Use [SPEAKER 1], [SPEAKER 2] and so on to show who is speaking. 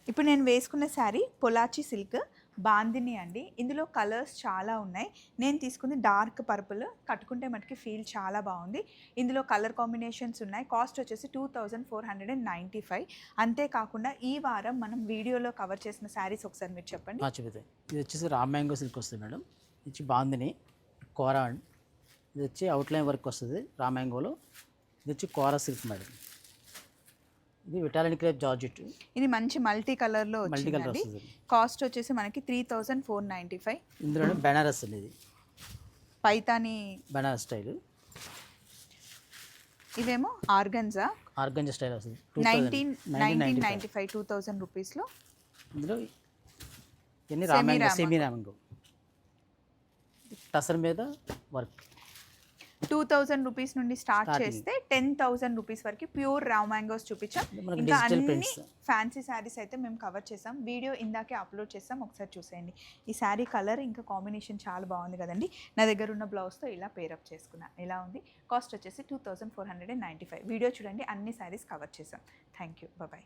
[SPEAKER 1] ఇప్పుడు నేను వేసుకున్న శారీ పొలాచి సిల్క్ బాందిని అండి. ఇందులో కలర్స్ చాలా ఉన్నాయి. నేను తీసుకుంది డార్క్ పర్పుల్, కట్టుకుంటే మటుకి ఫీల్ చాలా బాగుంది. ఇందులో కలర్ కాంబినేషన్స్ ఉన్నాయి. కాస్ట్ వచ్చేసి 2495. అంతేకాకుండా ఈ వారం మనం వీడియోలో కవర్ చేసిన శారీస్ ఒకసారి మీరు చెప్పండి.
[SPEAKER 2] చెబుతాయి. ఇది వచ్చేసి రా మ్యాంగో సిల్క్ వస్తుంది మేడం. ఇది వచ్చి బాందిని కోరా. ఇది వచ్చి అవుట్లైన్ వర్క్ వస్తుంది రా మ్యాంగోలో. ఇది వచ్చి కోరా సిల్క్ మేడం. ఇది విటాలిన్ క్రేప్ జార్జెట్.
[SPEAKER 1] ఇది మంచి మల్టీ కలర్లో వచ్చిందండి. కాస్ట్ వచ్చేసి మనకి 3495.
[SPEAKER 2] ఇందులోనే బెనారస్ అండి. ఇది
[SPEAKER 1] పైతాని
[SPEAKER 2] బెనారస్ స్టైల్.
[SPEAKER 1] ఇవేమో ఆర్గంజా
[SPEAKER 2] స్టైల్ వస్తుంది.
[SPEAKER 1] 1995 2000 రూపీస్లో.
[SPEAKER 2] ఇందులో ఎన్ని సెమీ రామంగో టసర్ మీద వర్క్.
[SPEAKER 1] 2000 రూపీస్ నుండి స్టార్ట్ చేస్తే 10,000 రూపీస్ వరకు ప్యూర్ రావ్ మ్యాంగోస్ చూపించాం. ఇంకా అన్ని ఫ్యాన్సీ శారీస్ అయితే మేము కవర్ చేసాం. వీడియో ఇందాకే అప్లోడ్ చేసాం, ఒకసారి చూసేయండి. ఈ శారీ కలర్ ఇంకా కాంబినేషన్ చాలా బాగుంది కదండి. నా దగ్గర ఉన్న బ్లౌజ్తో ఇలా పేరప్ చేసుకున్నా. ఎలా ఉంది? కాస్ట్ వచ్చేసి 2495. వీడియో చూడండి, అన్ని శారీస్ కవర్ చేసాం. Thank you, bye.